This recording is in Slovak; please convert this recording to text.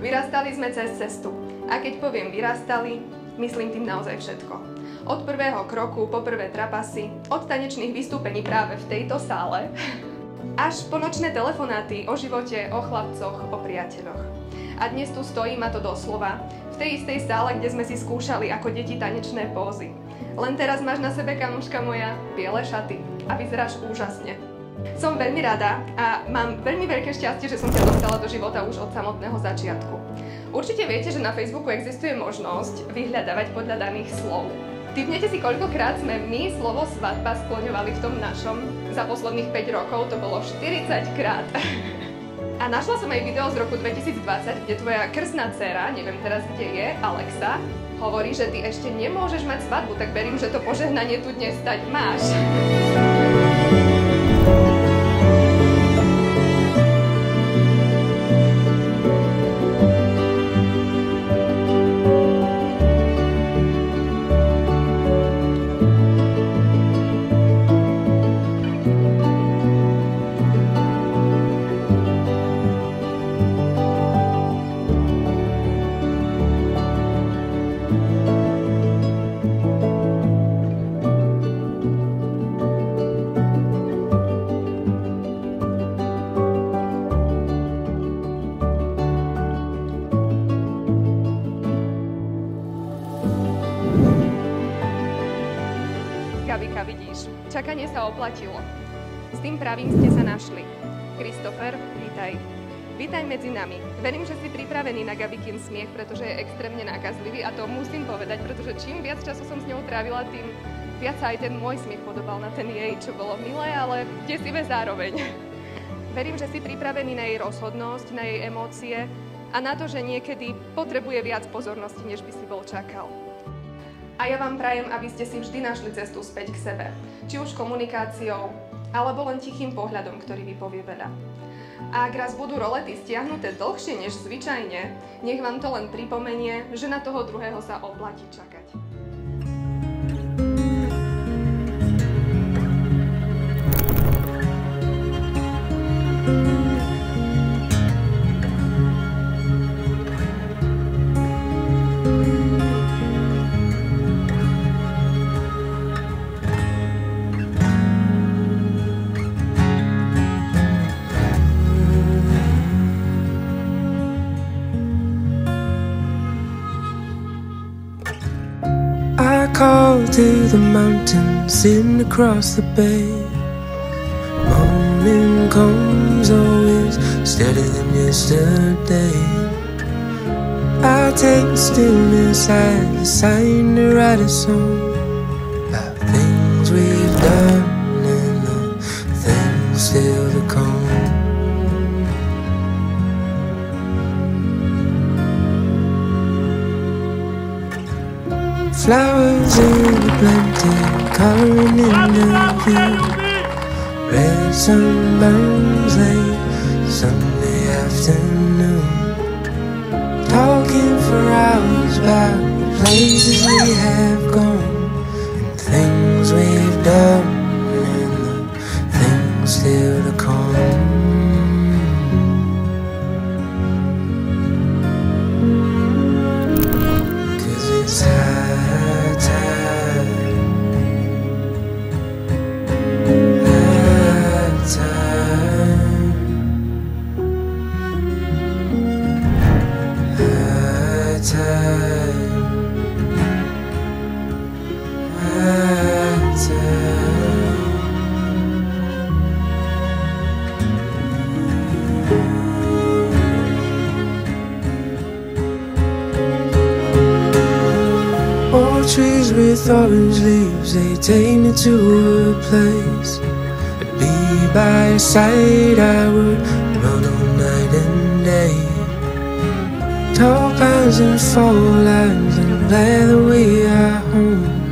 Vyrastali sme cez cestu. A keď poviem vyrastali, myslím tým naozaj všetko. Od prvého kroku po prvé trapasy, od tanečných vystúpení práve v tejto sále, až po nočné telefonáty o živote, o chlapcoch, o priateľoch. A dnes tu stojím, a to doslova, v tej istej sále, kde sme si skúšali ako deti tanečné pózy. Len teraz máš na sebe, kamoška moja, biele šaty a vyzeráš úžasne. Som veľmi rada a mám veľmi veľké šťastie, že som ťa dostala do života už od samotného začiatku. Určite viete, že na Facebooku existuje možnosť vyhľadávať podľa daných slov. Tipnete si, koľkokrát sme my slovo svadba skloňovali v tom našom za posledných 5 rokov, to bolo 40 krát. A našla som aj video z roku 2020, kde tvoja krstná dcéra, neviem teraz kde je, Alexa, hovorí, že ty ešte nemôžeš mať svadbu, tak verím, že to požehnanie tu dnes stať máš. Gabika, vidíš, čakanie sa oplatilo. S tým pravým ste sa našli. Christopher, vítaj. Vítaj medzi nami. Verím, že si pripravený na Gabikin smiech, pretože je extrémne nákazlivý a to musím povedať, pretože čím viac času som s ňou trávila, tým viac sa aj ten môj smiech podobal na ten jej, čo bolo milé, ale desivé zároveň. Verím, že si pripravený na jej rozhodnosť, na jej emócie a na to, že niekedy potrebuje viac pozornosti, než by si bol čakal. A ja vám prajem, aby ste si vždy našli cestu späť k sebe. Či už komunikáciou, alebo len tichým pohľadom, ktorý vypovie veľa. A ak raz budú rolety stiahnuté dlhšie než zvyčajne, nech vám to len pripomenie, že na toho druhého sa oplatí čakať. Call to the mountains sitting across the bay. Morning comes always steadier than yesterday. I'll take the stillness as a sign to write a song about things we've done and the things still to come. Flowers in the planting, coloring in the view. Red sunburns late Sunday afternoon. Talking for hours about the places we have gone and things we've done and the things still to come. Trees with orange leaves, they take me to a place. To be by your side, I would run all night and day. Tall pines and fall lines, I'm glad that we are home.